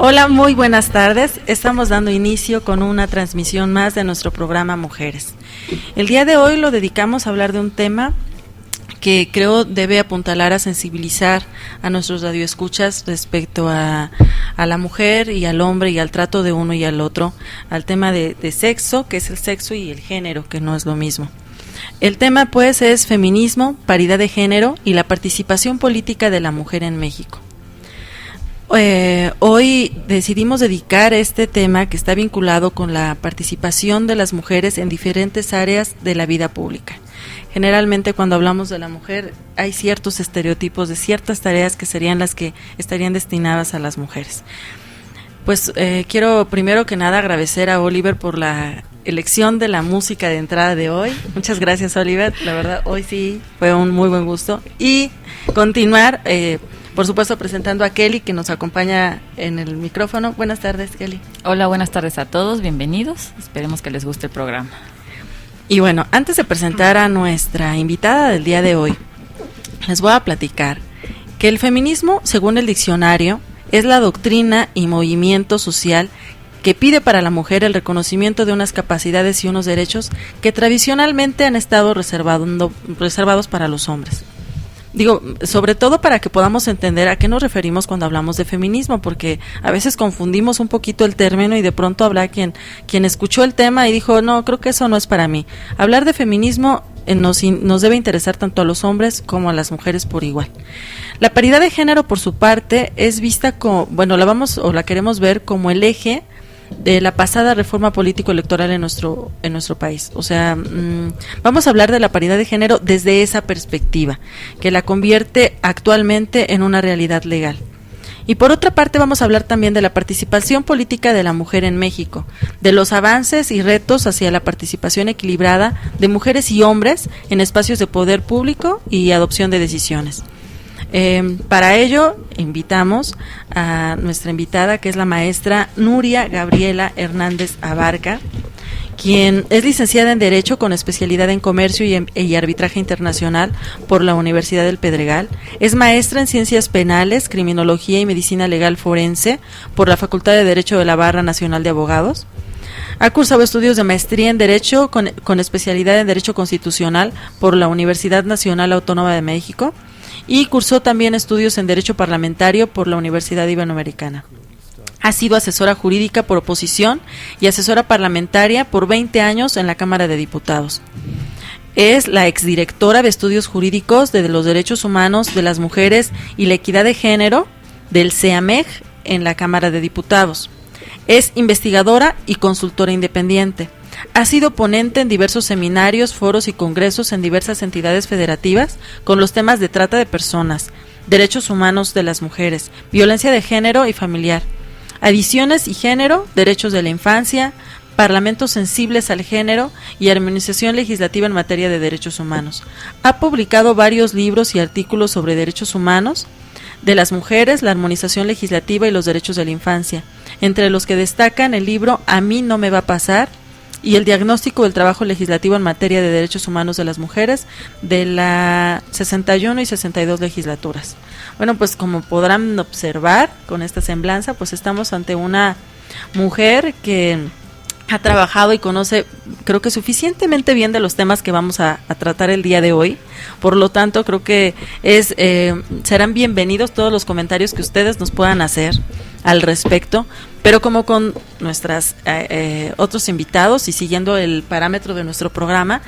Hola, muy buenas tardes. Estamos dando inicio con una transmisión más de nuestro programa Mujeres. El día de hoy lo dedicamos a hablar de un tema que creo debe apuntalar a sensibilizar a nuestros radioescuchas respecto a la mujer y al hombre y al trato de uno y al otro, al tema de sexo, que es el sexo, y el género, que no es lo mismo. El tema pues es feminismo, paridad de género y la participación política de la mujer en México. Hoy decidimos dedicar este tema que está vinculado con la participación de las mujeres en diferentes áreas de la vida pública. Generalmente cuando hablamos de la mujer hay ciertos estereotipos de ciertas tareas que serían las que estarían destinadas a las mujeres. Pues quiero primero que nada agradecer a Oliver por la elección de la música de entrada de hoy. Muchas gracias, Oliver, la verdad hoy sí fue un muy buen gusto. Y continuar, por supuesto, presentando a Kelly, que nos acompaña en el micrófono. Buenas tardes, Kelly. Hola, buenas tardes a todos, bienvenidos, esperemos que les guste el programa. Y bueno, antes de presentar a nuestra invitada del día de hoy, les voy a platicar que el feminismo, según el diccionario, es la doctrina y movimiento social que pide para la mujer el reconocimiento de unas capacidades y unos derechos que tradicionalmente han estado reservados para los hombres. Digo, sobre todo para que podamos entender a qué nos referimos cuando hablamos de feminismo, porque a veces confundimos un poquito el término y de pronto habrá quien escuchó el tema y dijo, no, creo que eso no es para mí. Hablar de feminismo nos debe interesar tanto a los hombres como a las mujeres por igual. La paridad de género, por su parte, es vista como, bueno, la queremos ver como el eje de la pasada reforma político-electoral en nuestro país. O sea, vamos a hablar de la paridad de género desde esa perspectiva, que la convierte actualmente en una realidad legal. Y por otra parte vamos a hablar también de la participación política de la mujer en México, de los avances y retos hacia la participación equilibrada de mujeres y hombres en espacios de poder público y adopción de decisiones. Para ello invitamos a nuestra invitada, que es la maestra Nuria Gabriela Hernández Abarca, quien es licenciada en Derecho con especialidad en Comercio y Arbitraje Internacional por la Universidad del Pedregal. Es maestra en Ciencias Penales, Criminología y Medicina Legal Forense por la Facultad de Derecho de la Barra Nacional de Abogados. Ha cursado estudios de maestría en Derecho con especialidad en Derecho Constitucional por la Universidad Nacional Autónoma de México y cursó también estudios en Derecho Parlamentario por la Universidad Iberoamericana. Ha sido asesora jurídica por oposición y asesora parlamentaria por 20 años en la Cámara de Diputados. Es la exdirectora de Estudios Jurídicos de los Derechos Humanos de las Mujeres y la Equidad de Género del CEAMEG en la Cámara de Diputados. Es investigadora y consultora independiente. Ha sido ponente en diversos seminarios, foros y congresos en diversas entidades federativas con los temas de trata de personas, derechos humanos de las mujeres, violencia de género y familiar, adiciones y género, derechos de la infancia, parlamentos sensibles al género y armonización legislativa en materia de derechos humanos. Ha publicado varios libros y artículos sobre derechos humanos de las mujeres, la armonización legislativa y los derechos de la infancia, entre los que destacan el libro A mí no me va a pasar y el diagnóstico del trabajo legislativo en materia de derechos humanos de las mujeres de la 61 y 62 legislaturas. Bueno, pues como podrán observar con esta semblanza, pues estamos ante una mujer que ha trabajado y conoce, creo que suficientemente bien de los temas que vamos a tratar el día de hoy. Por lo tanto, creo que serán bienvenidos todos los comentarios que ustedes nos puedan hacer al respecto, pero como con nuestras otros invitados y siguiendo el parámetro de nuestro programa,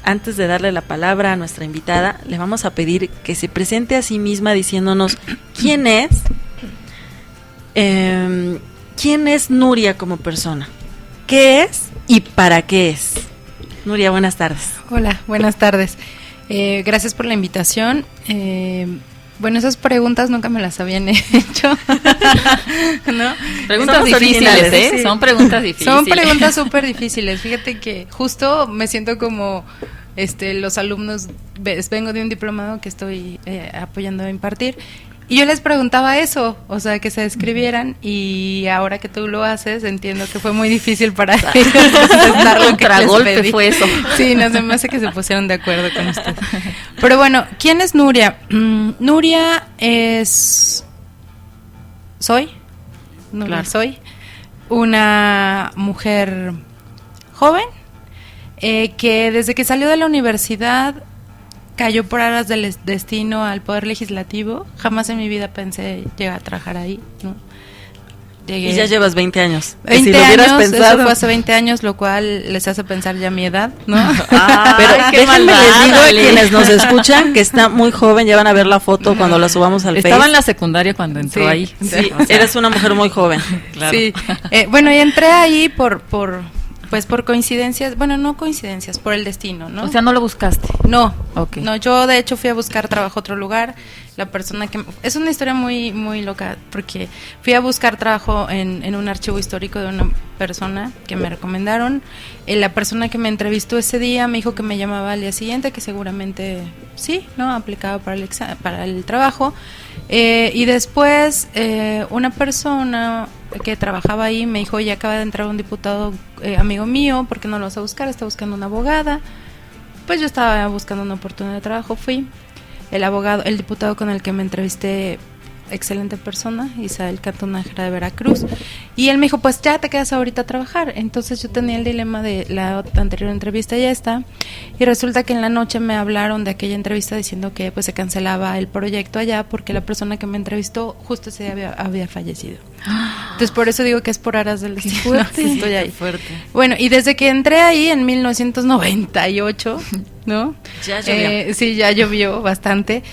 antes de darle la palabra a nuestra invitada, le vamos a pedir que se presente a sí misma diciéndonos quién es Nuria como persona, qué es y para qué es. Nuria, buenas tardes. Hola, buenas tardes. Gracias por la invitación. Bueno, esas preguntas nunca me las habían hecho. ¿No? Preguntas difíciles, ¿eh? Sí. Son preguntas difíciles. Son preguntas súper difíciles. Fíjate que justo me siento como los alumnos, vengo de un diplomado que estoy apoyando a impartir. Y yo les preguntaba eso, o sea, que se describieran, y ahora que tú lo haces, entiendo que fue muy difícil para ellos contestar lo que les pedí. Fue eso. Sí, no se me hace que se pusieron de acuerdo con usted. Pero bueno, ¿quién es Nuria? Nuria es... ¿Soy? no Claro. lo soy. Una mujer joven que desde que salió de la universidad cayó por aras del destino al Poder Legislativo. Jamás en mi vida pensé llegar a trabajar ahí, ¿no? Y ya llevas 20 años. 20 si lo hubieras años, pensado. eso fue hace 20 años, lo cual les hace pensar ya mi edad, ¿no? Pero Ay, qué déjenme maldad, les digo a Ale. quienes nos escuchan que está muy joven, ya van a ver la foto cuando la subamos al Estaba Face. en la secundaria cuando entró Sí. ahí. Sí, O sea, eres una mujer muy joven. claro. Sí. Bueno, y entré ahí por coincidencias, bueno, no coincidencias, por el destino, ¿no? O sea, no lo buscaste. No, Ok. no, yo de hecho fui a buscar trabajo a otro lugar. La persona que... Es una historia muy muy loca, porque fui a buscar trabajo en un archivo histórico de una persona que me recomendaron. La persona que me entrevistó ese día me dijo que me llamaba al día siguiente, que seguramente sí, ¿no? Aplicaba para el trabajo. Y después una persona que trabajaba ahí me dijo, oye, acaba de entrar un diputado amigo mío, ¿por qué no lo vas a buscar? Está buscando una abogada. Pues yo estaba buscando una oportunidad de trabajo, fui. El diputado con el que me entrevisté, excelente persona, Isael Cantonajera de Veracruz, y él me dijo, pues ya te quedas ahorita a trabajar. Entonces yo tenía el dilema de la anterior entrevista, ya está, y resulta que en la noche me hablaron de aquella entrevista diciendo que pues se cancelaba el proyecto allá porque la persona que me entrevistó justo ese día había fallecido. Entonces por eso digo que es por aras del destino que estoy ahí. Fuerte. Bueno, y desde que entré ahí en 1998, ¿no? Ya llovió. Sí, ya llovió bastante.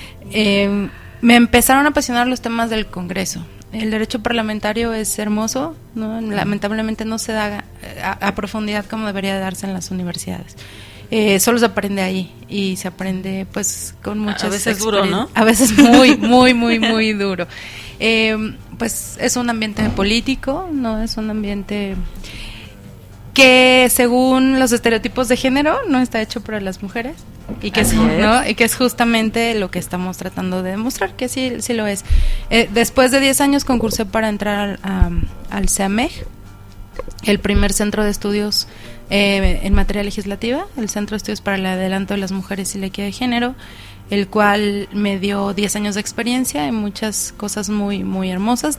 Me empezaron a apasionar los temas del Congreso. El derecho parlamentario es hermoso, ¿no? Lamentablemente no se da a profundidad como debería darse en las universidades. Solo se aprende ahí y se aprende pues con muchas A veces duro, ¿no? A veces muy, muy, muy, muy duro. Pues es un ambiente político, ¿no? Es un ambiente que según los estereotipos de género no está hecho para las mujeres y que, ¿no? Y que es justamente lo que estamos tratando de demostrar, que sí, sí lo es. Después de 10 años concursé para entrar al CEAMEG, el primer centro de estudios en materia legislativa, el Centro de Estudios para el Adelanto de las Mujeres y la Equidad de Género, el cual me dio 10 años de experiencia en muchas cosas muy, muy hermosas,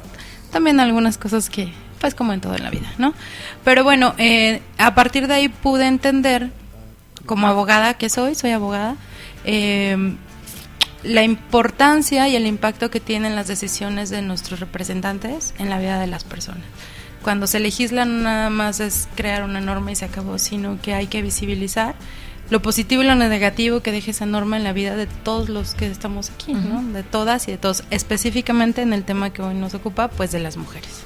también algunas cosas que, pues como en todo en la vida, ¿no? Pero bueno, a partir de ahí pude entender, como abogada que soy abogada, la importancia y el impacto que tienen las decisiones de nuestros representantes en la vida de las personas. Cuando se legisla no nada más es crear una norma y se acabó, sino que hay que visibilizar lo positivo y lo negativo que deje esa norma en la vida de todos los que estamos aquí, ¿no? De todas y de todos, específicamente en el tema que hoy nos ocupa, pues de las mujeres.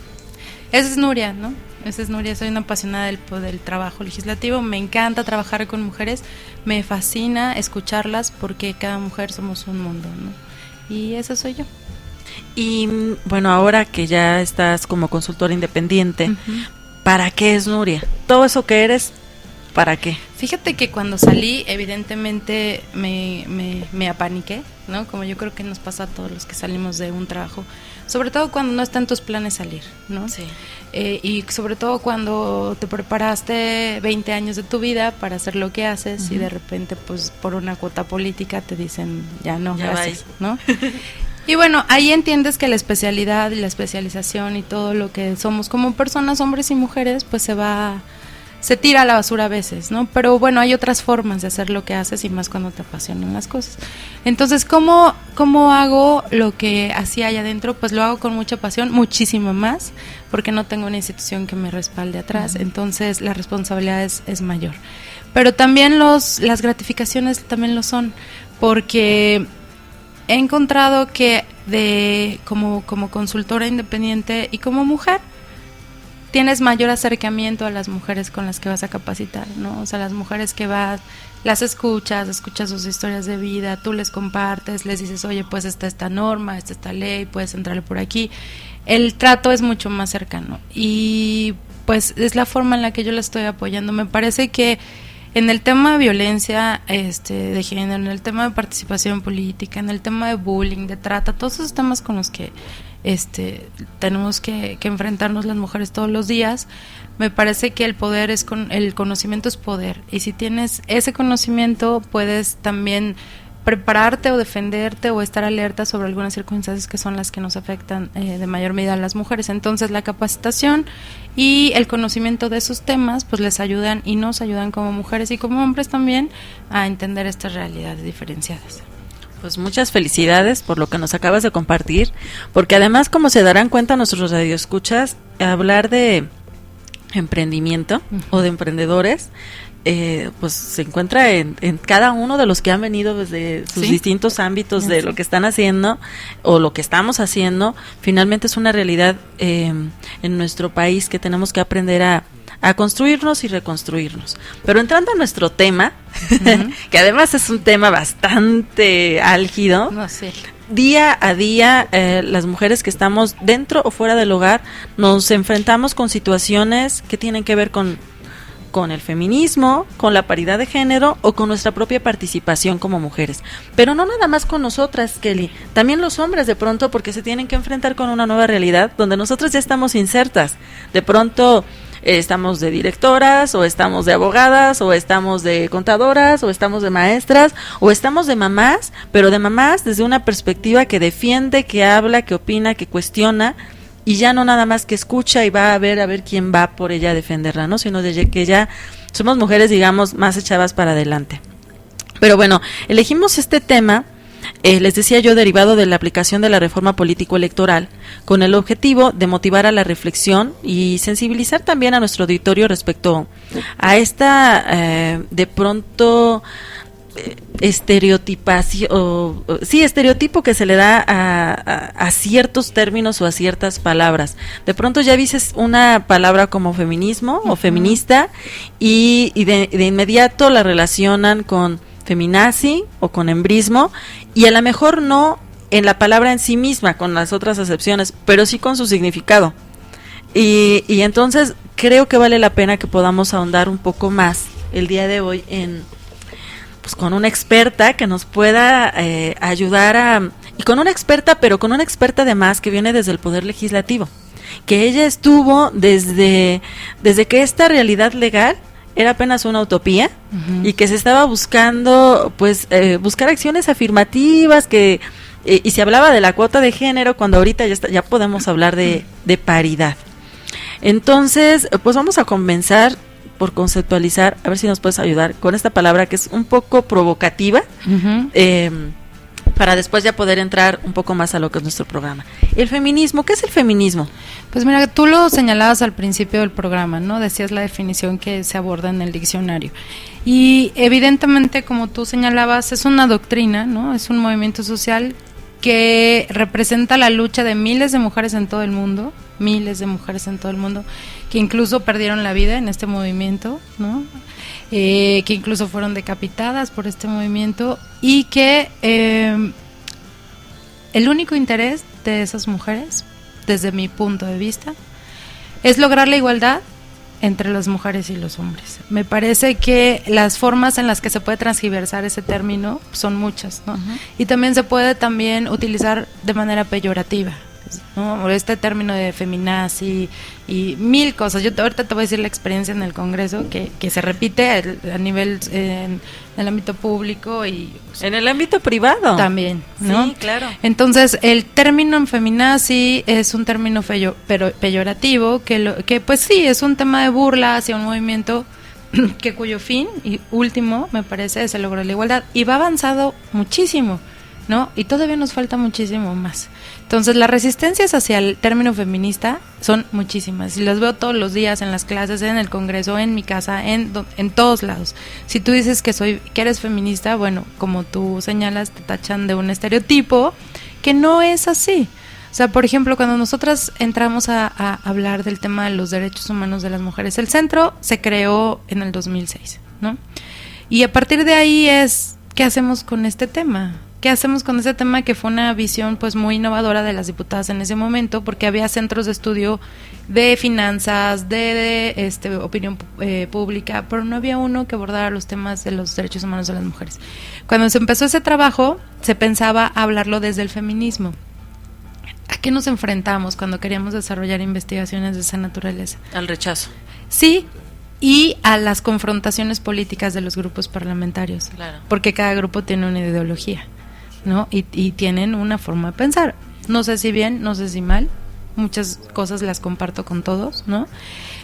Esa es Nuria, ¿no? Esa es Nuria, soy una apasionada del trabajo legislativo, me encanta trabajar con mujeres, me fascina escucharlas porque cada mujer somos un mundo, ¿no? Y eso soy yo. Y bueno, ahora que ya estás como consultora independiente, ¿para qué es Nuria? Todo eso que eres, ¿para qué? Fíjate que cuando salí, evidentemente me apaniqué, ¿no? Como yo creo que nos pasa a todos los que salimos de un trabajo, sobre todo cuando no está en tus planes salir, ¿no? Sí. Y sobre todo cuando te preparaste 20 años de tu vida para hacer lo que haces y de repente, pues por una cuota política te dicen, ya no, Ya gracias, ¿no? Y bueno, ahí entiendes que la especialidad y la especialización y todo lo que somos como personas, hombres y mujeres, pues se tira a la basura a veces, ¿no? Pero bueno, hay otras formas de hacer lo que haces y más cuando te apasionan las cosas. Entonces, ¿cómo hago lo que hacía allá adentro? Pues lo hago con mucha pasión, muchísimo más, porque no tengo una institución que me respalde atrás, entonces la responsabilidad es mayor. Pero también las gratificaciones también lo son, porque he encontrado que como consultora independiente y como mujer, tienes mayor acercamiento a las mujeres con las que vas a capacitar, ¿no? O sea, las mujeres que las escuchas sus historias de vida, tú les compartes, les dices, oye, pues esta norma, esta ley, puedes entrarle por aquí. El trato es mucho más cercano y pues es la forma en la que yo la estoy apoyando. Me parece que en el tema de violencia de género, en el tema de participación política, en el tema de bullying, de trata, todos esos temas con los que tenemos que enfrentarnos las mujeres todos los días, me parece que el conocimiento es poder, y si tienes ese conocimiento puedes también prepararte o defenderte o estar alerta sobre algunas circunstancias que son las que nos afectan de mayor medida a las mujeres. Entonces la capacitación y el conocimiento de esos temas pues les ayudan y nos ayudan como mujeres y como hombres también a entender estas realidades diferenciadas. Pues muchas felicidades por lo que nos acabas de compartir, porque además, como se darán cuenta nuestros radioescuchas, hablar de emprendimiento o de emprendedores pues se encuentra en cada uno de los que han venido desde sus distintos ámbitos de lo que están haciendo o lo que estamos haciendo. Finalmente es una realidad en nuestro país que tenemos que aprender a construirnos y reconstruirnos. Pero entrando a nuestro tema, que además es un tema bastante álgido, día a día las mujeres que estamos dentro o fuera del hogar nos enfrentamos con situaciones que tienen que ver con el feminismo, con la paridad de género o con nuestra propia participación como mujeres. Pero no nada más con nosotras, Kelly, también los hombres de pronto, porque se tienen que enfrentar con una nueva realidad donde nosotras ya estamos insertas. De pronto estamos de directoras, o estamos de abogadas, o estamos de contadoras, o estamos de maestras, o estamos de mamás, pero de mamás desde una perspectiva que defiende, que habla, que opina, que cuestiona, y ya no nada más que escucha y va a ver quién va por ella a defenderla, ¿no? Sino de que ya somos mujeres, digamos, más echadas para adelante. Pero bueno, elegimos este tema, les decía yo, derivado de la aplicación de la reforma político-electoral, con el objetivo de motivar a la reflexión y sensibilizar también a nuestro auditorio respecto a esta, de pronto, estereotipo que se le da a ciertos términos o a ciertas palabras. De pronto ya dices una palabra como feminismo o feminista y de inmediato la relacionan con feminazi o con embrismo, y a lo mejor no en la palabra en sí misma, con las otras acepciones, pero sí con su significado. Y entonces creo que vale la pena que podamos ahondar un poco más el día de hoy pues con una experta que nos pueda ayudar y con una experta, pero con una experta además que viene desde el Poder Legislativo, que ella estuvo desde que esta realidad legal era apenas una utopía y que se estaba buscando, pues, buscar acciones afirmativas y se hablaba de la cuota de género cuando ahorita ya podemos hablar de paridad. Entonces, pues vamos a comenzar por conceptualizar, a ver si nos puedes ayudar con esta palabra que es un poco provocativa, para después ya poder entrar un poco más a lo que es nuestro programa. El feminismo, ¿qué es el feminismo? Pues mira, tú lo señalabas al principio del programa, ¿no? Decías la definición que se aborda en el diccionario. Y evidentemente, como tú señalabas, es una doctrina, ¿no? Es un movimiento social que representa la lucha de miles de mujeres en todo el mundo, que incluso perdieron la vida en este movimiento, ¿no? Que incluso fueron decapitadas por este movimiento, y que el único interés de esas mujeres, desde mi punto de vista, es lograr la igualdad entre las mujeres y los hombres. Me parece que las formas en las que se puede transgiversar ese término son muchas, ¿no? Y también se puede utilizar de manera peyorativa, ¿no? Este término de feminazi y mil cosas. Yo ahorita te voy a decir la experiencia en el Congreso que se repite a nivel en el ámbito público y en el ámbito privado también, ¿no? Sí, claro. Entonces el término en feminazi es un término peyorativo que pues sí es un tema de burla hacia un movimiento cuyo fin y último, me parece, es el logro de la igualdad, y va avanzado muchísimo, ¿no? Y todavía nos falta muchísimo más. Entonces las resistencias hacia el término feminista son muchísimas, y las veo todos los días en las clases, en el Congreso, en mi casa, en todos lados. Si tú dices que eres feminista, bueno, como tú señalas, te tachan de un estereotipo que no es así. O sea, por ejemplo, cuando nosotras entramos a hablar del tema de los derechos humanos de las mujeres, el centro se creó en el 2006, ¿no? Y a partir de ahí ¿qué hacemos con este tema? ¿Qué hacemos con ese tema que fue una visión pues muy innovadora de las diputadas en ese momento? Porque había centros de estudio de finanzas, de opinión pública, pero no había uno que abordara los temas de los derechos humanos de las mujeres. Cuando se empezó ese trabajo, se pensaba hablarlo desde el feminismo. ¿A qué nos enfrentamos cuando queríamos desarrollar investigaciones de esa naturaleza? Al rechazo. Sí, y a las confrontaciones políticas de los grupos parlamentarios, Claro. porque cada grupo tiene una ideología, ¿no? Y tienen una forma de pensar. No sé si bien, no sé si mal, muchas cosas las comparto con todos, ¿no?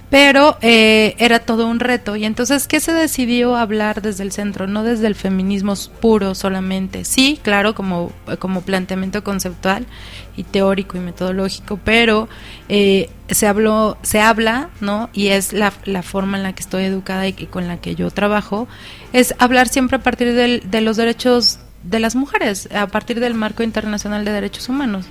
Pero era todo un reto. Y entonces, ¿qué se decidió hablar desde el centro? No desde el feminismo puro solamente. Sí, claro, como planteamiento conceptual y teórico y metodológico, pero se habla, ¿no? Y es la forma en la que estoy educada y con la que yo trabajo, es hablar siempre a partir de los derechos de las mujeres, a partir del marco internacional de derechos humanos.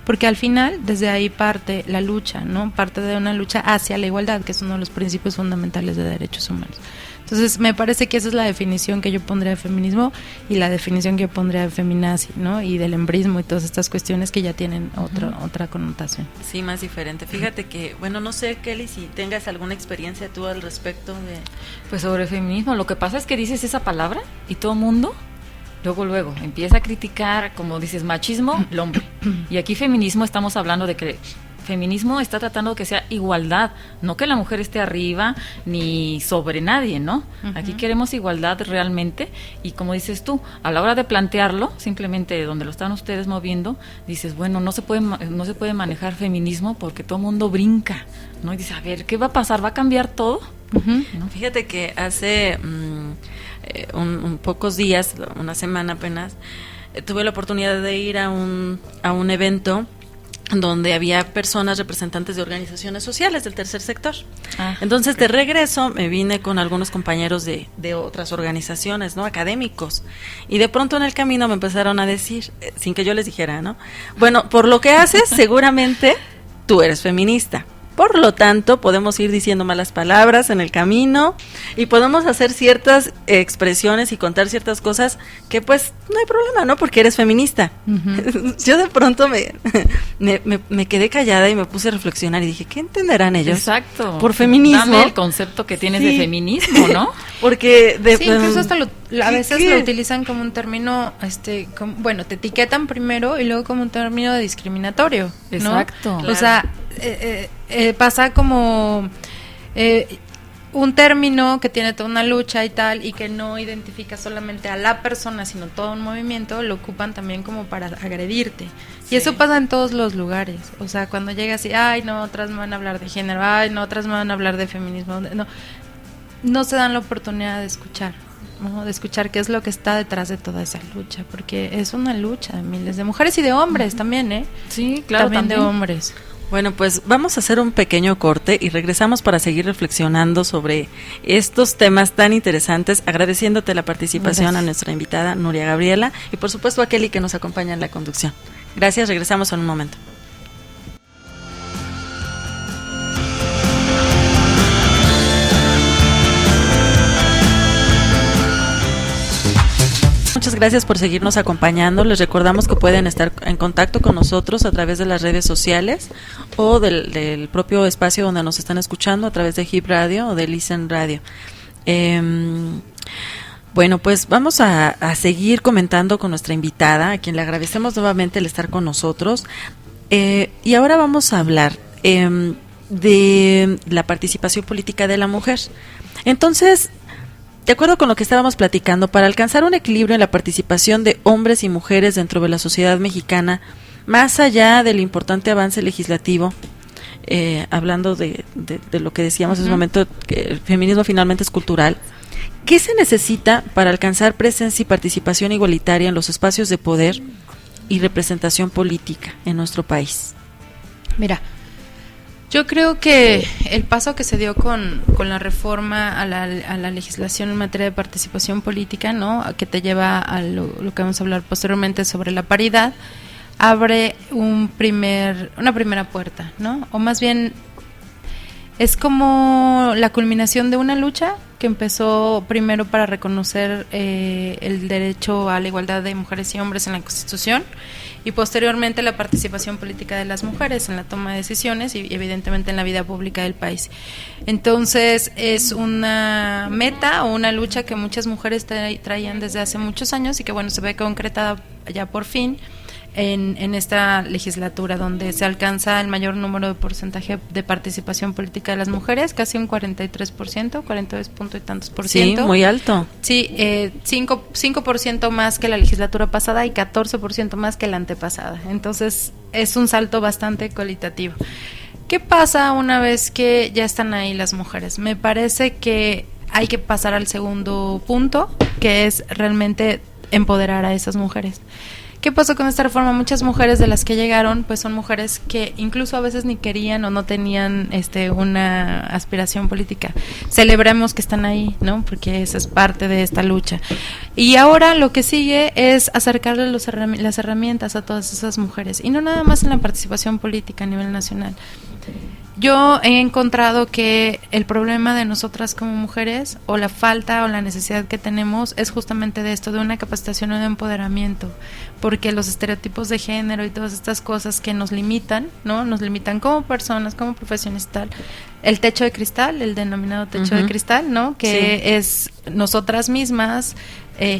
Porque al final, desde ahí parte la lucha, ¿no? Parte de una lucha hacia la igualdad, que es uno de los principios fundamentales de derechos humanos. Entonces, me parece que esa es la definición que yo pondría de feminismo y la definición que yo pondría de feminazi, ¿no? Y del embrismo y todas estas cuestiones que ya tienen otra connotación. Sí, más diferente. Fíjate que, bueno, no sé, Kelly, si tengas alguna experiencia tú al respecto de... Pues sobre feminismo, lo que pasa es que dices esa palabra y todo mundo luego empieza a criticar, como dices, machismo, el hombre. Y aquí feminismo estamos hablando de que feminismo está tratando que sea igualdad, no que la mujer esté arriba ni sobre nadie, ¿no? Aquí queremos igualdad realmente, y como dices tú, a la hora de plantearlo, simplemente donde lo están ustedes moviendo, dices, bueno, no se puede manejar feminismo porque todo el mundo brinca, ¿no? Y dice, a ver, ¿qué va a pasar? ¿Va a cambiar todo? ¿No? Fíjate que hace pocos días, una semana apenas, tuve la oportunidad de ir a un evento donde había personas representantes de organizaciones sociales del tercer sector. Entonces, de regreso, me vine con algunos compañeros de otras organizaciones, ¿no? Académicos. Y de pronto en el camino me empezaron a decir, sin que yo les dijera, ¿no? Bueno, por lo que haces, seguramente tú eres feminista. Por lo tanto, podemos ir diciendo malas palabras en el camino y podemos hacer ciertas expresiones y contar ciertas cosas que pues no hay problema, ¿no? Porque eres feminista. Yo de pronto me quedé callada y me puse a reflexionar y dije, ¿qué entenderán ellos? Exacto. Por feminismo. Dame el concepto que tienes de feminismo, ¿no? Porque sí, incluso hasta a veces lo utilizan como un término, bueno, te etiquetan primero y luego como un término discriminatorio, ¿no? Exacto. O sea, pasa como un término que tiene toda una lucha y tal, y que no identifica solamente a la persona, sino todo un movimiento, lo ocupan también como para agredirte. Sí. Y eso pasa en todos los lugares. O sea, cuando llegas y, ay, no, otras me van a hablar de género, ay, no, otras me van a hablar de feminismo, no se dan la oportunidad de escuchar, ¿no? De escuchar qué es lo que está detrás de toda esa lucha, porque es una lucha de miles de mujeres y de hombres también, ¿eh? Sí, claro, también de hombres. Bueno, pues vamos a hacer un pequeño corte y regresamos para seguir reflexionando sobre estos temas tan interesantes, agradeciéndote la participación a nuestra invitada Nuria Gabriela y por supuesto a Kelly que nos acompaña en la conducción. Gracias, regresamos en un momento. Muchas gracias por seguirnos acompañando. Les recordamos que pueden estar en contacto con nosotros a través de las redes sociales o del propio espacio donde nos están escuchando a través de Hip Radio o de Listen Radio. Bueno, pues vamos a seguir comentando con nuestra invitada, a quien le agradecemos nuevamente el estar con nosotros. Y ahora vamos a hablar de la participación política de la mujer. Entonces, de acuerdo con lo que estábamos platicando, para alcanzar un equilibrio en la participación de hombres y mujeres dentro de la sociedad mexicana, más allá del importante avance legislativo, hablando de lo que decíamos en ese momento, que el feminismo finalmente es cultural, ¿qué se necesita para alcanzar presencia y participación igualitaria en los espacios de poder y representación política en nuestro país? Mira, yo creo que el paso que se dio con la reforma a la legislación en materia de participación política, ¿no?, que te lleva a lo que vamos a hablar posteriormente sobre la paridad, abre una primera puerta, ¿no? O más bien es como la culminación de una lucha que empezó primero para reconocer el derecho a la igualdad de mujeres y hombres en la Constitución, y posteriormente la participación política de las mujeres en la toma de decisiones y evidentemente en la vida pública del país. Entonces es una meta o una lucha que muchas mujeres traían desde hace muchos años y que bueno, se ve concretada ya por fin en esta legislatura, donde se alcanza el mayor número de porcentaje de participación política de las mujeres, casi un 43%, 42 punto y tantos por ciento. Sí, muy alto. Sí, 5% más que la legislatura pasada y 14% más que la antepasada. Entonces, es un salto bastante cualitativo. ¿Qué pasa una vez que ya están ahí las mujeres? Me parece que hay que pasar al segundo punto, que es realmente empoderar a esas mujeres. ¿Qué pasó con esta reforma? Muchas mujeres de las que llegaron, pues son mujeres que incluso a veces ni querían o no tenían una aspiración política. Celebremos que están ahí, ¿no? Porque esa es parte de esta lucha. Y ahora lo que sigue es acercarle las herramientas a todas esas mujeres, y no nada más en la participación política a nivel nacional. Yo he encontrado que el problema de nosotras como mujeres, o la falta o la necesidad que tenemos, es justamente de esto, de una capacitación o de empoderamiento, porque los estereotipos de género y todas estas cosas que nos limitan, ¿no? Nos limitan como personas, como profesiones y tal. El techo de cristal, el denominado techo de cristal, ¿no? Que sí, es nosotras mismas,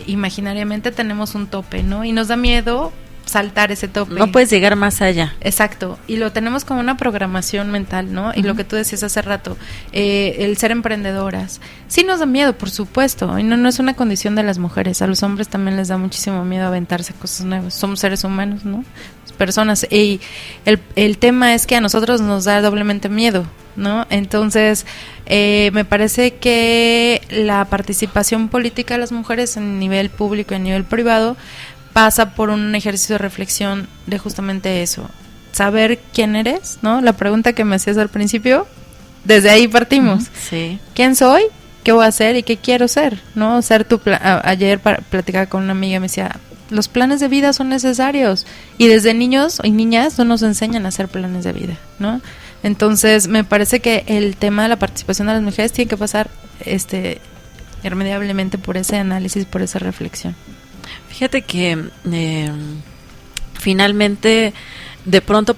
imaginariamente tenemos un tope, ¿no? Y nos da miedo saltar ese tope. No puedes llegar más allá. Exacto, y lo tenemos como una programación mental, ¿no? Y lo que tú decías hace rato, el ser emprendedoras, sí nos da miedo, por supuesto, y no es una condición de las mujeres, a los hombres también les da muchísimo miedo aventarse cosas nuevas, somos seres humanos, ¿no? Personas, y el tema es que a nosotros nos da doblemente miedo, ¿no? Entonces, me parece que la participación política de las mujeres en nivel público y en nivel privado pasa por un ejercicio de reflexión de justamente eso, saber quién eres, ¿no? La pregunta que me hacías al principio, desde ahí partimos. Sí. ¿Quién soy? ¿Qué voy a hacer? ¿Y qué quiero ser? ¿No? Ser ayer platicaba con una amiga y me decía, los planes de vida son necesarios, y desde niños y niñas no nos enseñan a hacer planes de vida, ¿no? Entonces, me parece que el tema de la participación de las mujeres tiene que pasar irremediablemente por ese análisis, por esa reflexión. Fíjate que finalmente de pronto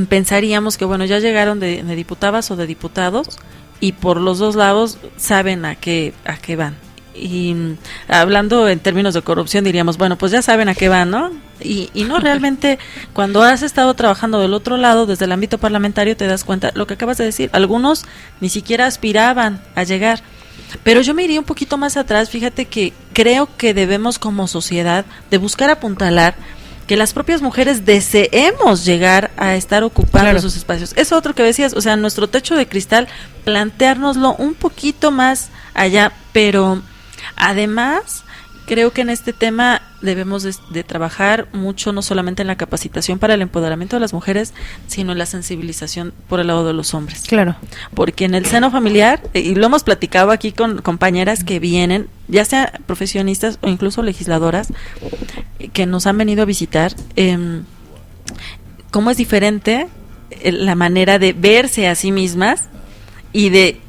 pensaríamos que bueno, ya llegaron de diputadas o de diputados y por los dos lados saben a qué van. Y hablando en términos de corrupción diríamos, bueno, pues ya saben a qué van, ¿no? Y no, realmente cuando has estado trabajando del otro lado, desde el ámbito parlamentario, te das cuenta, lo que acabas de decir, algunos ni siquiera aspiraban a llegar. Pero yo me iría un poquito más atrás, fíjate que creo que debemos como sociedad de buscar apuntalar que las propias mujeres deseemos llegar a estar ocupando esos espacios. Es otro que decías, o sea, nuestro techo de cristal, planteárnoslo un poquito más allá, pero además creo que en este tema debemos de trabajar mucho, no solamente en la capacitación para el empoderamiento de las mujeres, sino en la sensibilización por el lado de los hombres. Claro. Porque en el seno familiar, y lo hemos platicado aquí con compañeras que vienen, ya sea profesionistas o incluso legisladoras, que nos han venido a visitar, cómo es diferente la manera de verse a sí mismas y de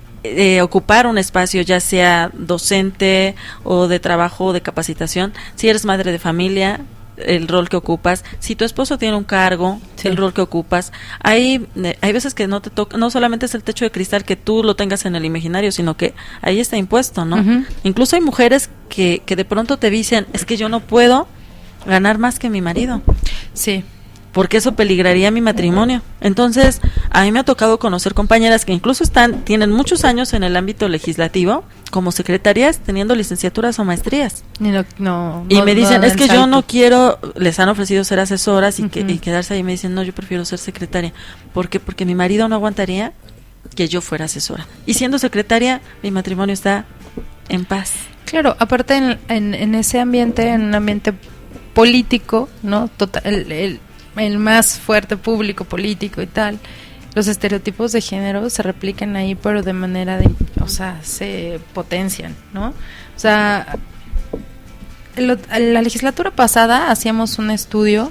ocupar un espacio, ya sea docente o de trabajo o de capacitación. Si eres madre de familia, el rol que ocupas. Si tu esposo tiene un cargo, el rol que ocupas. Hay veces que no te toca, no solamente es el techo de cristal que tú lo tengas en el imaginario, sino que ahí está impuesto, ¿no? Uh-huh. Incluso hay mujeres que de pronto te dicen, es que yo no puedo ganar más que mi marido. Sí. Porque eso peligraría mi matrimonio. Entonces, a mí me ha tocado conocer compañeras que incluso tienen muchos años en el ámbito legislativo como secretarias, teniendo licenciaturas o maestrías. Y me dicen, es que yo no quiero, les han ofrecido ser asesoras y quedarse ahí, me dicen, no, yo prefiero ser secretaria. ¿Por qué? Porque mi marido no aguantaría que yo fuera asesora. Y siendo secretaria, mi matrimonio está en paz. Claro, aparte en ese ambiente, en un ambiente político, ¿no? El más fuerte público, político y tal, los estereotipos de género se replican ahí, pero de manera se potencian, ¿no? O sea, la legislatura pasada hacíamos un estudio,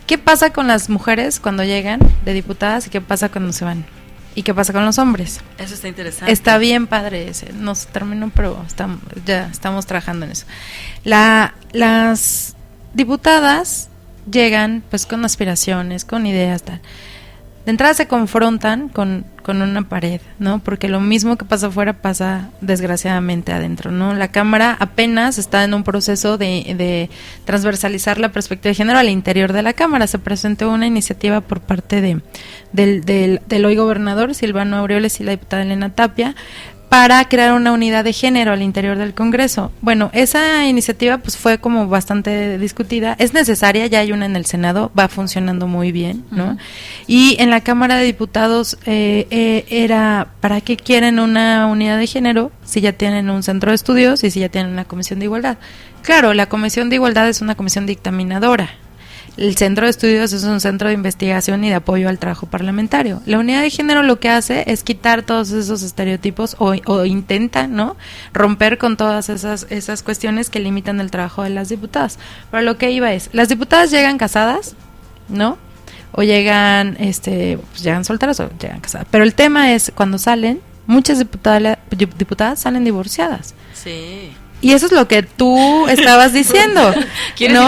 ¿qué pasa con las mujeres cuando llegan de diputadas y qué pasa cuando se van? ¿Y qué pasa con los hombres? Eso está interesante. Está bien padre ese, no se terminó, pero ya estamos trabajando en eso. Las diputadas llegan pues con aspiraciones, con ideas, tal. de entrada se confrontan con una pared, ¿no? Porque lo mismo que pasa afuera pasa desgraciadamente adentro, ¿no? La Cámara apenas está en un proceso de transversalizar la perspectiva de género al interior de la Cámara. Se presentó una iniciativa por parte del hoy gobernador Silvano Aureoles y la diputada Elena Tapia para crear una unidad de género al interior del Congreso. Bueno, esa iniciativa pues fue como bastante discutida, es necesaria, ya hay una en el Senado, va funcionando muy bien, ¿no? Uh-huh. Y en la Cámara de Diputados era, ¿para qué quieren una unidad de género si ya tienen un centro de estudios y si ya tienen una comisión de igualdad? Claro, la comisión de igualdad es una comisión dictaminadora. El centro de estudios es un centro de investigación y de apoyo al trabajo parlamentario. La unidad de género lo que hace es quitar todos esos estereotipos o intenta, ¿no?, romper con todas esas cuestiones que limitan el trabajo de las diputadas. Pero lo que iba es, las diputadas llegan casadas, ¿no?, o llegan llegan solteras o llegan casadas. Pero el tema es cuando salen, muchas diputadas salen divorciadas. Sí. Y eso es lo que tú estabas diciendo. ¿Quieres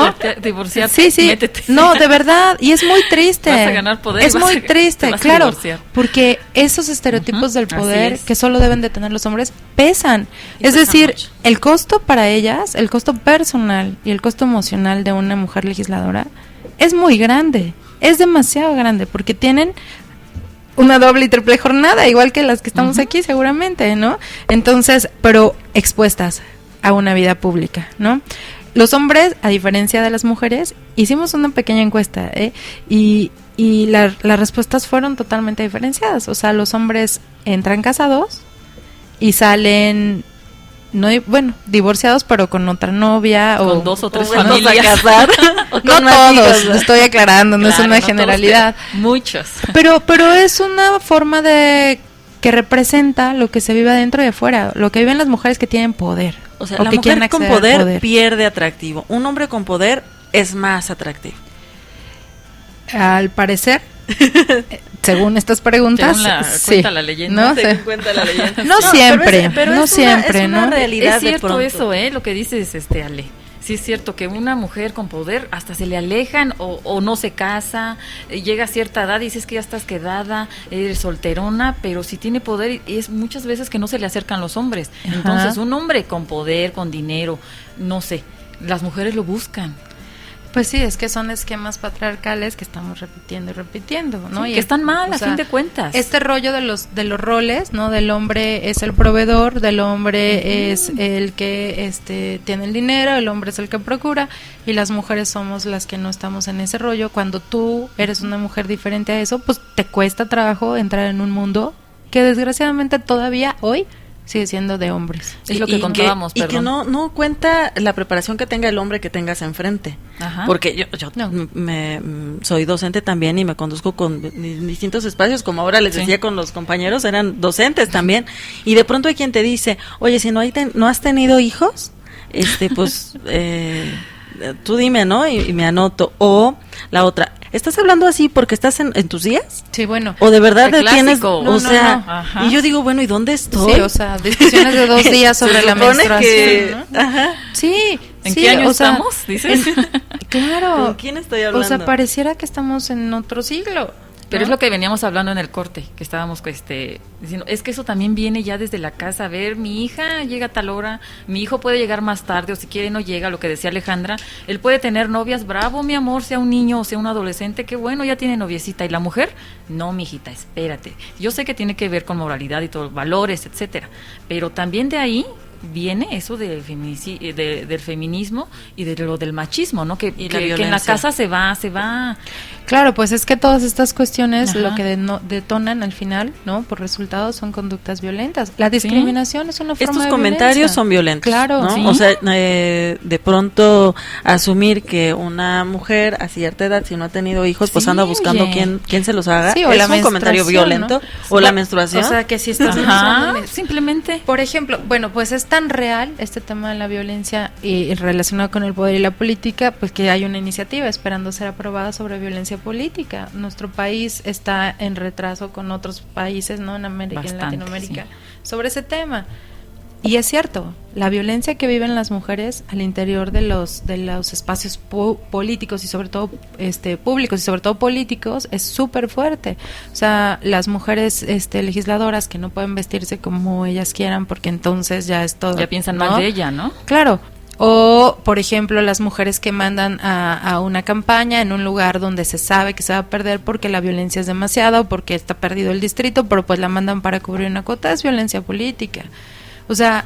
divorciarte? Sí. Métete. No, de verdad, y es muy triste. Vas a ganar poder. Es muy triste, claro, porque esos estereotipos del poder que solo deben de tener los hombres pesan. Es decir, mucho. El costo para ellas, el costo personal y el costo emocional de una mujer legisladora es muy grande, es demasiado grande, porque tienen una doble y triple jornada, igual que las que estamos aquí seguramente, ¿no? Entonces, pero expuestas a una vida pública, ¿no? Los hombres, a diferencia de las mujeres, hicimos una pequeña encuesta, y las respuestas fueron totalmente diferenciadas. O sea, los hombres entran casados y salen, divorciados, pero con otra novia con o 2 o 3 familias a casar. No todos, lo estoy aclarando, no es una generalidad. Muchos. Pero es una forma que representa lo que se vive adentro y afuera, lo que viven las mujeres que tienen poder. O sea, la mujer con poder pierde atractivo. Un hombre con poder es más atractivo. Al parecer, según estas preguntas, cuenta la leyenda. No, cuenta la leyenda. No siempre, pero no siempre, es una realidad. Es cierto de eso, lo que dices, Ale. Sí es cierto que una mujer con poder hasta se le alejan o no se casa, llega a cierta edad y dices que ya estás quedada, eres solterona, pero si tiene poder es muchas veces que no se le acercan los hombres. Ajá. Entonces un hombre con poder, con dinero, no sé, las mujeres lo buscan. Pues sí, es que son esquemas patriarcales que estamos repitiendo y repitiendo, ¿no? Sí, y que están mal, a fin de cuentas. Este rollo de los roles, ¿no? Del hombre es el proveedor, del hombre es el que tiene el dinero, el hombre es el que procura, y las mujeres somos las que no estamos en ese rollo. Cuando tú eres una mujer diferente a eso, pues te cuesta trabajo entrar en un mundo que desgraciadamente todavía hoy sigue siendo de hombres. Es lo que contábamos, y que no cuenta la preparación que tenga el hombre que tengas enfrente. Ajá. Porque yo soy docente también y me conduzco con distintos espacios, como ahora les decía con los compañeros, eran docentes también, y de pronto hay quien te dice, oye, si no has tenido hijos, pues tú dime, ¿no? Y me anoto. O la otra, ¿estás hablando así porque estás en tus días? Sí, bueno. ¿O de verdad tienes? No. Y yo digo, bueno, ¿y dónde estoy? Sí, o sea, discusiones de 2 días sobre la menstruación, ¿no? Ajá. Sí. ¿En qué año estamos? ¿Dices? Claro. ¿Con quién estoy hablando? O sea, pareciera que estamos en otro siglo. Pero es lo que veníamos hablando en el corte, que estábamos diciendo, es que eso también viene ya desde la casa. A ver, mi hija llega a tal hora, mi hijo puede llegar más tarde, o si quiere no llega, lo que decía Alejandra, él puede tener novias, bravo, mi amor, sea un niño o sea un adolescente, qué bueno, ya tiene noviecita. ¿Y la mujer? No, mijita, espérate. Yo sé que tiene que ver con moralidad y todos valores, etcétera, pero también de ahí viene eso del feminismo y de lo del machismo, ¿no? Que en la casa se va. Claro, pues es que todas estas cuestiones lo que detonan al final, ¿no? Por resultados son conductas violentas. La discriminación es una forma de violencia. Estos comentarios son violentos, claro, ¿no? ¿sí? O sea, de pronto asumir que una mujer a cierta edad, si no ha tenido hijos, pues anda buscando quién se los haga. Sí, o es la un comentario violento, ¿no? O la menstruación. O sea, que si estás simplemente. Por ejemplo, bueno, pues es tan real este tema de la violencia y relacionado con el poder y la política, pues que hay una iniciativa esperando ser aprobada sobre violencia política. Nuestro país está en retraso con otros países, ¿no? En América y en Latinoamérica sobre ese tema. Y es cierto, la violencia que viven las mujeres al interior de los espacios políticos y sobre todo públicos y sobre todo políticos es súper fuerte. O sea, las mujeres legisladoras que no pueden vestirse como ellas quieran porque entonces ya es todo. Ya piensan ¿no? mal de ella, ¿no? Claro. O, por ejemplo, las mujeres que mandan a una campaña en un lugar donde se sabe que se va a perder porque la violencia es demasiada o porque está perdido el distrito, pero pues la mandan para cubrir una cuota, es violencia política. O sea,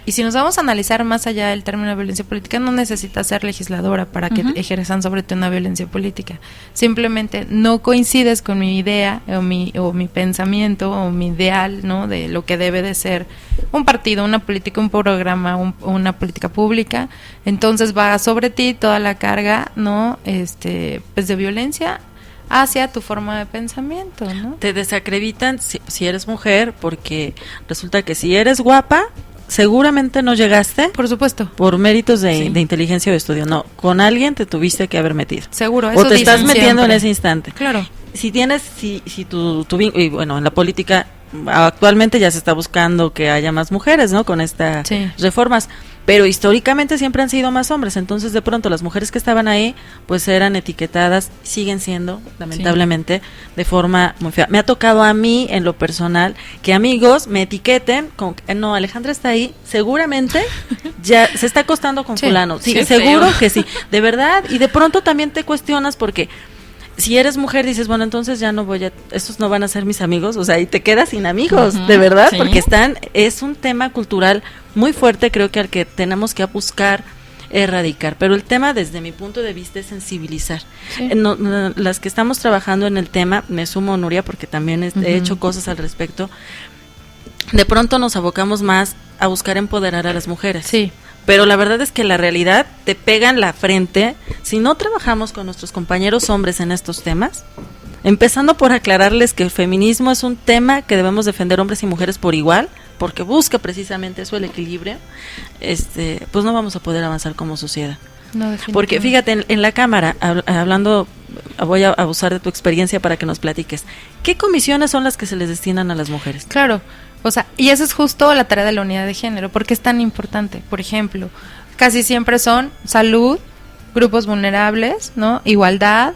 y si nos vamos a analizar más allá del término de violencia política, no necesitas ser legisladora para que ejerzan sobre ti una violencia política. Simplemente no coincides con mi idea o mi pensamiento o mi ideal, ¿no? De lo que debe de ser un partido, una política, un programa, una política pública. Entonces va sobre ti toda la carga, ¿no? Pues de violencia hacia tu forma de pensamiento, ¿no? Te desacreditan si eres mujer, porque resulta que si eres guapa, seguramente no llegaste. Por supuesto. Por méritos de Sí. inteligencia o de estudio. No, con alguien te tuviste que haber metido. Seguro, eso O te estás dicen metiendo siempre. en ese instante. Claro. Si y bueno, en la política actualmente ya se está buscando que haya más mujeres, ¿no? Con estas Sí. reformas. Pero históricamente siempre han sido más hombres, entonces de pronto las mujeres que estaban ahí pues eran etiquetadas, siguen siendo, lamentablemente, de forma muy fea. Me ha tocado a mí, en lo personal, que amigos me etiqueten con, no, Alejandra está ahí, seguramente ya se está acostando con Sí, fulano, sí, qué seguro feo. que sí, de verdad, y de pronto también te cuestionas porque si eres mujer dices, bueno, entonces ya no voy a, estos no van a ser mis amigos, o sea, y te quedas sin amigos, Ujú, de verdad, sí. porque es un tema cultural muy fuerte, creo que al que tenemos que buscar erradicar, pero el tema desde mi punto de vista es sensibilizar. Sí. Las que estamos trabajando en el tema, me sumo Nuria porque también he hecho cosas al respecto, de pronto nos abocamos más a buscar empoderar a las mujeres. Sí. Pero la verdad es que la realidad te pega en la frente si no trabajamos con nuestros compañeros hombres en estos temas, empezando por aclararles que el feminismo es un tema que debemos defender hombres y mujeres por igual, porque busca precisamente eso, el equilibrio, pues no vamos a poder avanzar como sociedad. No, definitivamente. Porque fíjate, en la Cámara, hablando, voy a abusar de tu experiencia para que nos platiques, ¿qué comisiones son las que se les destinan a las mujeres? Claro, o sea, y esa es justo la tarea de la unidad de género, porque es tan importante. Por ejemplo, casi siempre son salud, grupos vulnerables, ¿no? Igualdad,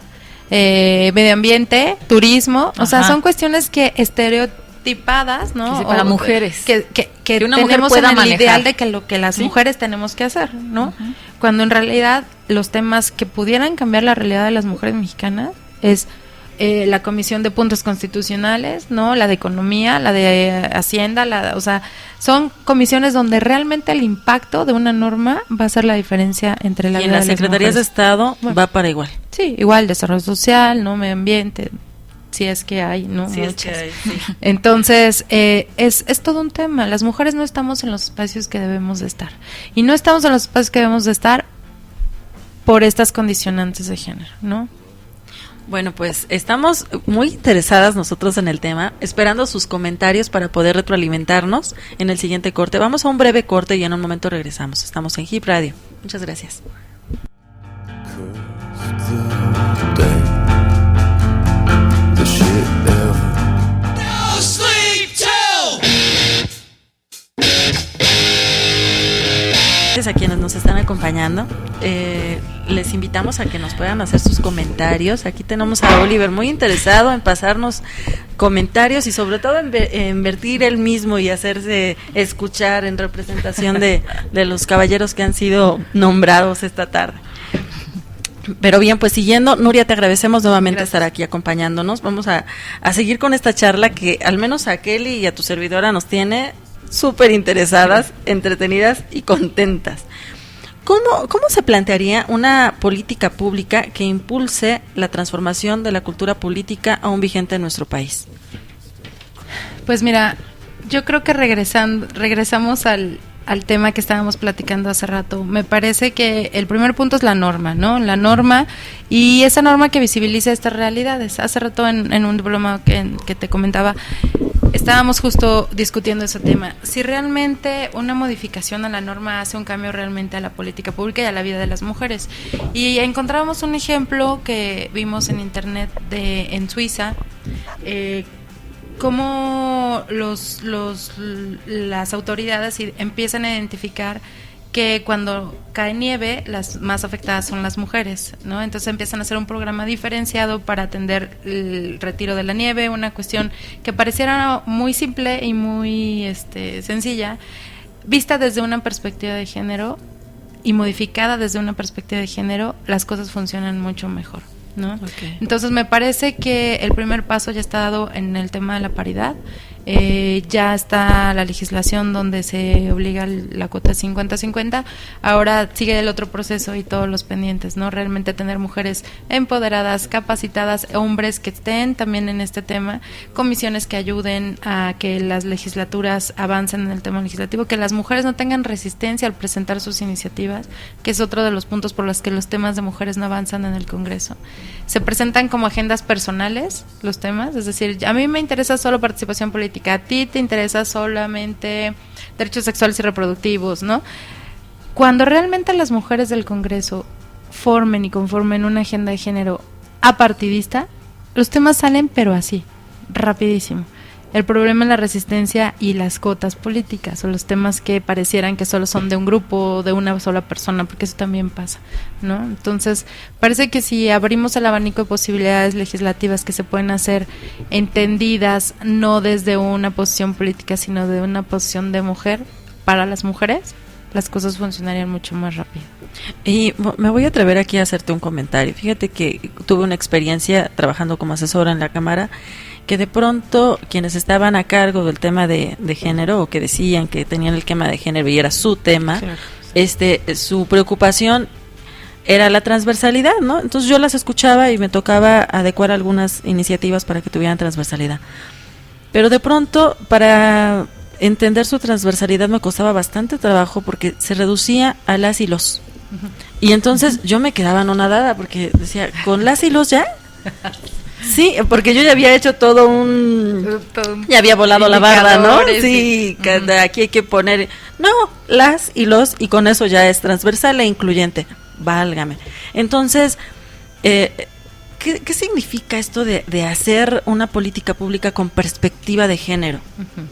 medio ambiente, turismo, o sea, Ajá. son cuestiones que estereotipadas, ¿no? Que sí, para O mujeres. que una mujer tenemos pueda en el manejar. ideal de que lo que las Sí. mujeres tenemos que hacer, ¿no? Cuando en realidad los temas que pudieran cambiar la realidad de las mujeres mexicanas es la Comisión de Puntos Constitucionales, ¿no? La de Economía, la de Hacienda, o sea, son comisiones donde realmente el impacto de una norma va a ser la diferencia entre la Y en vida las de las secretarías de mujeres. Estado Bueno. va para igual. Sí, igual, desarrollo social, ¿no? Medio ambiente, si es que hay, ¿no? Muchas. Entonces, es todo un tema. Las mujeres no estamos en los espacios que debemos de estar. Y no estamos en los espacios que debemos de estar por estas condicionantes de género, ¿no? Bueno, pues estamos muy interesadas nosotros en el tema, esperando sus comentarios para poder retroalimentarnos en el siguiente corte. Vamos a un breve corte y en un momento regresamos. Estamos en Hip Radio. Muchas gracias. A quienes nos están acompañando, les invitamos a que nos puedan hacer sus comentarios. Aquí tenemos a Oliver muy interesado en pasarnos comentarios y sobre todo en vertir él mismo y hacerse escuchar en representación de los caballeros que han sido nombrados esta tarde. Pero bien, pues siguiendo, Nuria, te agradecemos nuevamente estar aquí acompañándonos. Vamos a seguir con esta charla que al menos a Kelly y a tu servidora nos tiene súper interesadas, entretenidas y contentas. ¿Cómo se plantearía una política pública que impulse la transformación de la cultura política aún vigente en nuestro país? Pues mira, yo creo que regresamos al tema que estábamos platicando hace rato. Me parece que el primer punto es la norma, ¿no? La norma y esa norma que visibiliza estas realidades. Hace rato en un diploma que te comentaba, estábamos justo discutiendo ese tema. Si realmente una modificación a la norma hace un cambio realmente a la política pública y a la vida de las mujeres. Y encontramos un ejemplo que vimos en internet en Suiza, cómo las autoridades empiezan a identificar que cuando cae nieve las más afectadas son las mujeres, ¿no? Entonces empiezan a hacer un programa diferenciado para atender el retiro de la nieve, una cuestión que pareciera muy simple y muy sencilla, vista desde una perspectiva de género y modificada desde una perspectiva de género, las cosas funcionan mucho mejor, ¿no? Okay. Entonces me parece que el primer paso ya está dado en el tema de la paridad. Ya está la legislación donde se obliga la cuota 50-50, ahora sigue el otro proceso y todos los pendientes, ¿no? Realmente tener mujeres empoderadas, capacitadas, hombres que estén también en este tema, comisiones que ayuden a que las legislaturas avancen en el tema legislativo, que las mujeres no tengan resistencia al presentar sus iniciativas, que es otro de los puntos por los que los temas de mujeres no avanzan en el Congreso. Se presentan como agendas personales los temas, es decir, a mí me interesa solo participación política, a ti te interesa solamente derechos sexuales y reproductivos, ¿no? Cuando realmente las mujeres del Congreso formen y conformen una agenda de género apartidista, los temas salen pero así, rapidísimo. El problema es la resistencia y las cotas políticas, o los temas que parecieran que solo son de un grupo, de una sola persona, porque eso también pasa, ¿no? Entonces, parece que si abrimos el abanico de posibilidades legislativas que se pueden hacer entendidas no desde una posición política, sino de una posición de mujer, para las mujeres, las cosas funcionarían mucho más rápido. Y me voy a atrever aquí a hacerte un comentario. Fíjate que tuve una experiencia trabajando como asesora en la Cámara, que de pronto quienes estaban a cargo del tema de género, o que decían que tenían el tema de género y era su tema, claro, su preocupación era la transversalidad, ¿no? Entonces yo las escuchaba y me tocaba adecuar algunas iniciativas para que tuvieran transversalidad. Pero de pronto, para entender su transversalidad me costaba bastante trabajo porque se reducía a las y los. Uh-huh. Y entonces yo me quedaba anonadada porque decía, ¿con las y los ya? Sí, porque yo ya había hecho ya había volado la barda, ¿no? Sí, uh-huh. Aquí hay que poner, no, las y los, y con eso ya es transversal e incluyente, válgame. Entonces, ¿qué significa esto de hacer una política pública con perspectiva de género? Uh-huh.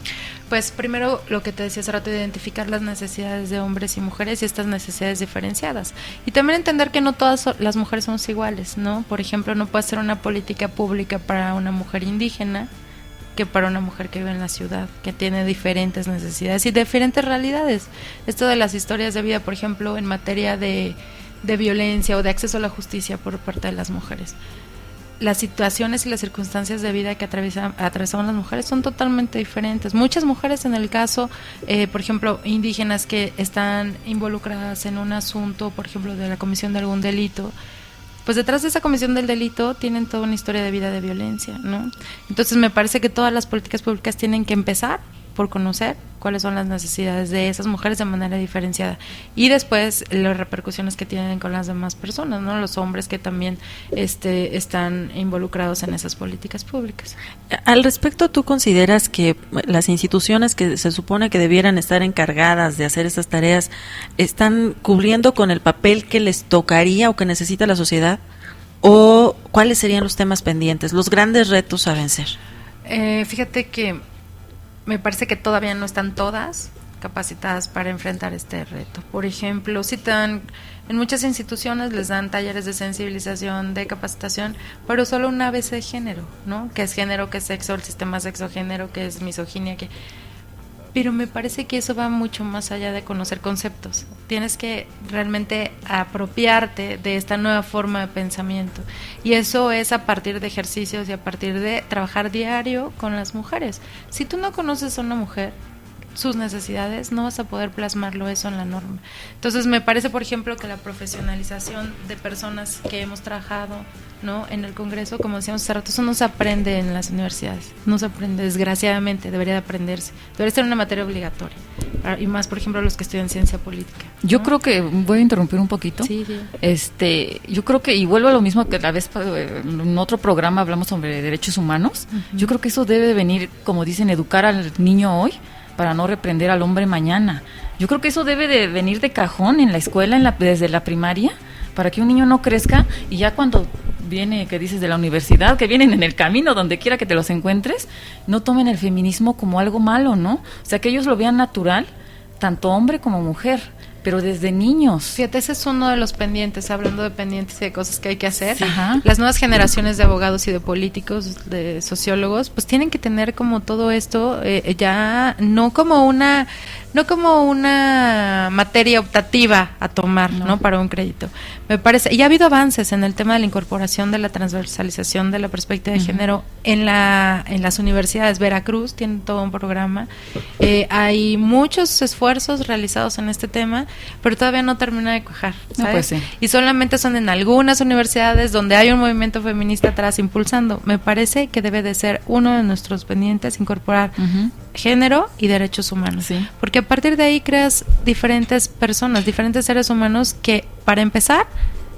Pues primero, lo que te decía hace rato, identificar las necesidades de hombres y mujeres y estas necesidades diferenciadas. Y también entender que no todas las mujeres somos iguales, ¿no? Por ejemplo, no puede ser una política pública para una mujer indígena que para una mujer que vive en la ciudad, que tiene diferentes necesidades y diferentes realidades. Esto de las historias de vida, por ejemplo, en materia de violencia o de acceso a la justicia por parte de las mujeres. Las situaciones y las circunstancias de vida que atravesamos las mujeres son totalmente diferentes. Muchas mujeres en el caso, por ejemplo, indígenas que están involucradas en un asunto, por ejemplo, de la comisión de algún delito, pues detrás de esa comisión del delito tienen toda una historia de vida de violencia, ¿no? Entonces me parece que todas las políticas públicas tienen que empezar por conocer cuáles son las necesidades de esas mujeres de manera diferenciada y después las repercusiones que tienen con las demás personas, ¿no? Los hombres que también están involucrados en esas políticas públicas. Al respecto, ¿tú consideras que las instituciones que se supone que debieran estar encargadas de hacer esas tareas están cubriendo con el papel que les tocaría o que necesita la sociedad? ¿O cuáles serían los temas pendientes, los grandes retos a vencer? Fíjate que me parece que todavía no están todas capacitadas para enfrentar este reto. Por ejemplo, en muchas instituciones les dan talleres de sensibilización, de capacitación, pero solo una vez de género, ¿no? ¿Qué es género, qué es sexo, el sistema sexogénero, qué es misoginia, qué... Pero me parece que eso va mucho más allá de conocer conceptos. Tienes que realmente apropiarte de esta nueva forma de pensamiento. Y eso es a partir de ejercicios y a partir de trabajar diario con las mujeres. Si tú no conoces a una mujer, sus necesidades, no vas a poder plasmarlo eso en la norma. Entonces me parece, por ejemplo, que la profesionalización de personas que hemos trabajado, ¿no?, en el Congreso, como decíamos hace rato, eso no se aprende en las universidades, no se aprende, desgraciadamente, debería de aprenderse, debería ser una materia obligatoria, y más, por ejemplo, los que estudian ciencia política, ¿no? Yo creo que, voy a interrumpir un poquito, sí. Yo creo que, y vuelvo a lo mismo que la vez en otro programa hablamos sobre derechos humanos, uh-huh. Yo creo que eso debe de venir, como dicen, educar al niño hoy, para no reprender al hombre mañana. Yo creo que eso debe de venir de cajón en la escuela, desde la primaria, para que un niño no crezca y ya cuando viene, que dices de la universidad, que vienen en el camino, donde quiera que te los encuentres, no tomen el feminismo como algo malo, ¿no? O sea, que ellos lo vean natural, tanto hombre como mujer, pero desde niños. Fíjate, ese es uno de los pendientes, hablando de pendientes y de cosas que hay que hacer. Sí. Ajá. Las nuevas generaciones de abogados y de políticos, de sociólogos, pues tienen que tener como todo esto ya no como una materia optativa a tomar, ¿no? Para un crédito. Me parece, y ha habido avances en el tema de la incorporación de la transversalización de la perspectiva de género en las universidades. Veracruz tiene todo un programa. Hay muchos esfuerzos realizados en este tema, pero todavía no termina de cuajar, ¿sabes? No, pues sí. Y solamente son en algunas universidades donde hay un movimiento feminista atrás impulsando. Me parece que debe de ser uno de nuestros pendientes incorporar género y derechos humanos. Sí. Porque a partir de ahí creas diferentes personas, diferentes seres humanos que, para empezar,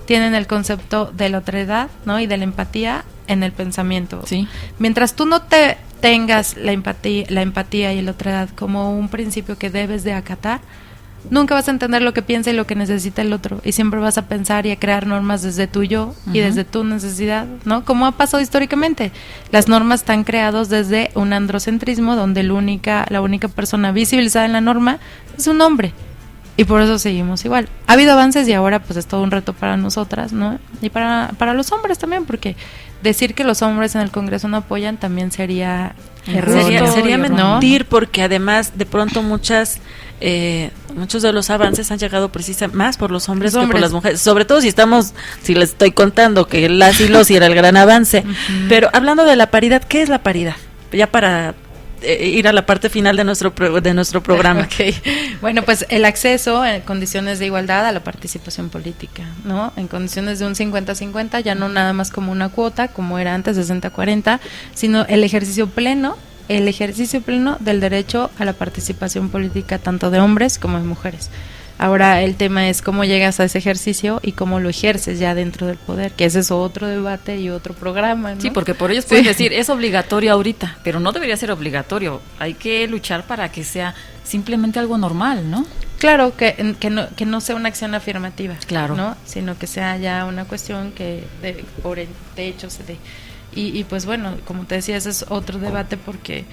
tienen el concepto de la otredad, ¿no? Y de la empatía en el pensamiento. Sí. Mientras tú no te tengas la empatía y la otredad como un principio que debes de acatar, nunca vas a entender lo que piensa y lo que necesita el otro, y siempre vas a pensar y a crear normas desde tu yo y desde tu necesidad, ¿no? Como ha pasado históricamente. Las normas están creadas desde un androcentrismo donde la única persona visibilizada en la norma es un hombre, y por eso seguimos igual. Ha habido avances y ahora pues es todo un reto para nosotras, ¿no? Y para los hombres también, porque decir que los hombres en el Congreso no apoyan también sería erróneo. Sería ¿no? mentir, porque además de pronto muchos de los avances han llegado precisamente más por los hombres que por las mujeres, sobre todo si les estoy contando que las y los era el gran avance. Pero hablando de la paridad, ¿qué es la paridad? Ya para ir a la parte final de nuestro programa. Okay. Bueno, pues el acceso en condiciones de igualdad a la participación política, ¿no? En condiciones de un 50-50, ya no nada más como una cuota, como era antes, 60-40, sino el ejercicio pleno del derecho a la participación política, tanto de hombres como de mujeres. Ahora el tema es cómo llegas a ese ejercicio y cómo lo ejerces ya dentro del poder, que ese es otro debate y otro programa, ¿no? Sí, porque por ellos pueden decir, es obligatorio ahorita, pero no debería ser obligatorio. Hay que luchar para que sea simplemente algo normal, ¿no? Claro, que no sea una acción afirmativa, claro, ¿no? Sino que sea ya una cuestión que por el hecho se dé. Y pues bueno, como te decía, ese es otro debate, porque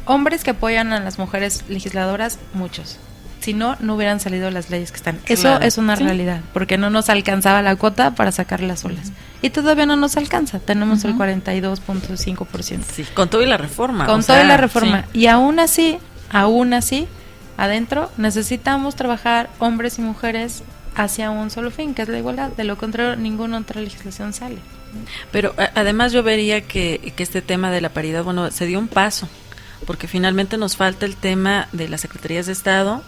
hombres que apoyan a las mujeres legisladoras, muchos. Si no, no hubieran salido las leyes que están. Eso claro, es una realidad, porque no nos alcanzaba la cuota para sacarlas solas. Y todavía no nos alcanza, tenemos el 42.5%. Sí, con todo y la reforma. Con todo y la reforma. Sí. Y aún así, adentro necesitamos trabajar hombres y mujeres hacia un solo fin, que es la igualdad. De lo contrario, ninguna otra legislación sale. Pero además yo vería que este tema de la paridad, bueno, se dio un paso, porque finalmente nos falta el tema de las secretarías de Estado,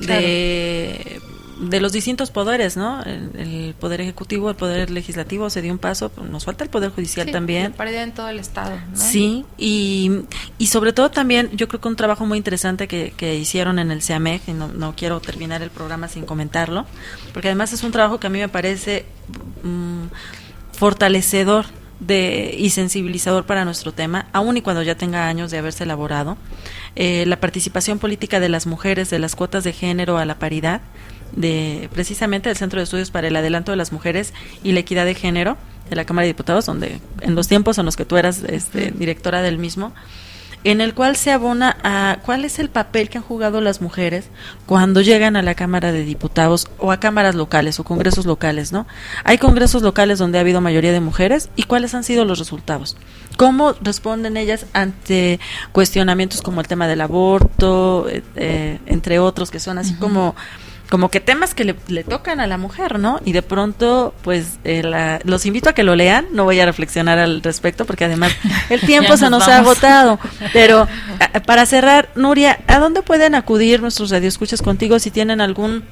claro, de los distintos poderes, ¿no? El poder ejecutivo, el poder legislativo se dio un paso, nos falta el poder judicial también. La paridad en todo el Estado, ¿no? Sí, y sobre todo también yo creo que un trabajo muy interesante que hicieron en el CEAMEG, y no quiero terminar el programa sin comentarlo, porque además es un trabajo que a mí me parece fortalecedor y sensibilizador para nuestro tema, aun y cuando ya tenga años de haberse elaborado. La participación política de las mujeres, de las cuotas de género a la paridad, precisamente del Centro de Estudios para el Adelanto de las Mujeres y la Equidad de Género de la Cámara de Diputados, donde en los tiempos en los que tú eras directora del mismo, en el cual se abona a cuál es el papel que han jugado las mujeres cuando llegan a la Cámara de Diputados o a cámaras locales o congresos locales, ¿no? Hay congresos locales donde ha habido mayoría de mujeres, y cuáles han sido los resultados. ¿Cómo responden ellas ante cuestionamientos como el tema del aborto, entre otros, que son así como que temas que le tocan a la mujer, ¿no? Y de pronto, pues, los invito a que lo lean, no voy a reflexionar al respecto, porque además el tiempo se nos ha agotado. Pero, para cerrar, Nuria, ¿a dónde pueden acudir nuestros radioescuchas contigo si tienen algún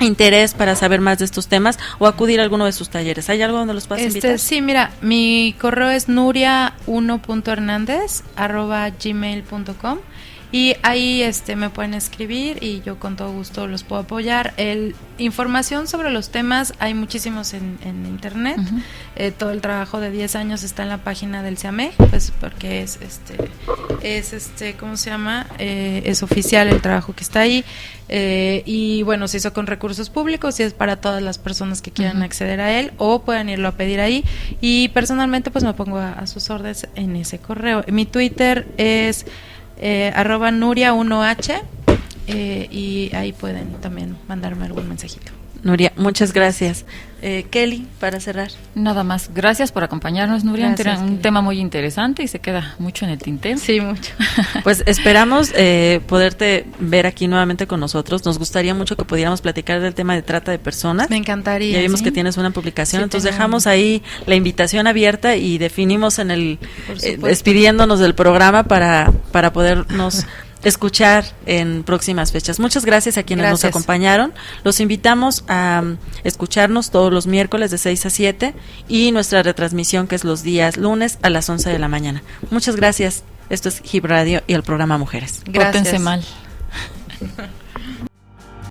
interés para saber más de estos temas, o acudir a alguno de sus talleres? ¿Hay algo donde los puedas invitar? Sí, mira, mi correo es nuria1.hernandez@gmail.com. y ahí me pueden escribir y yo con todo gusto los puedo apoyar. Información sobre los temas hay muchísimos en internet. Todo el trabajo de 10 años está en la página del CEAMEG, pues porque es ¿cómo se llama? Es oficial el trabajo que está ahí. Y bueno, se hizo con recursos públicos y es para todas las personas que quieran acceder a él o puedan irlo a pedir ahí, y personalmente pues me pongo a sus órdenes en ese correo. Mi Twitter es @Nuria1H, y ahí pueden también mandarme algún mensajito. Nuria, muchas gracias. Kelly, para cerrar. Nada más, gracias por acompañarnos, Nuria. Gracias, un Kelly. tema muy interesante y se queda mucho en el tintero. Sí, mucho. Pues esperamos poderte ver aquí nuevamente con nosotros. Nos gustaría mucho que pudiéramos platicar del tema de trata de personas. Me encantaría. Ya vimos ¿sí? que tienes una publicación, Sí, entonces tengo dejamos ahí la invitación abierta y definimos en el Por supuesto. despidiéndonos del programa para podernos escuchar en próximas fechas. Muchas gracias a quienes nos Gracias. acompañaron. Los invitamos a escucharnos todos los miércoles de 6 a 7 y nuestra retransmisión que es los días lunes a las 11 de la mañana. Muchas gracias. Esto es Hip Radio y el programa Mujeres. Gracias. Pórtense mal.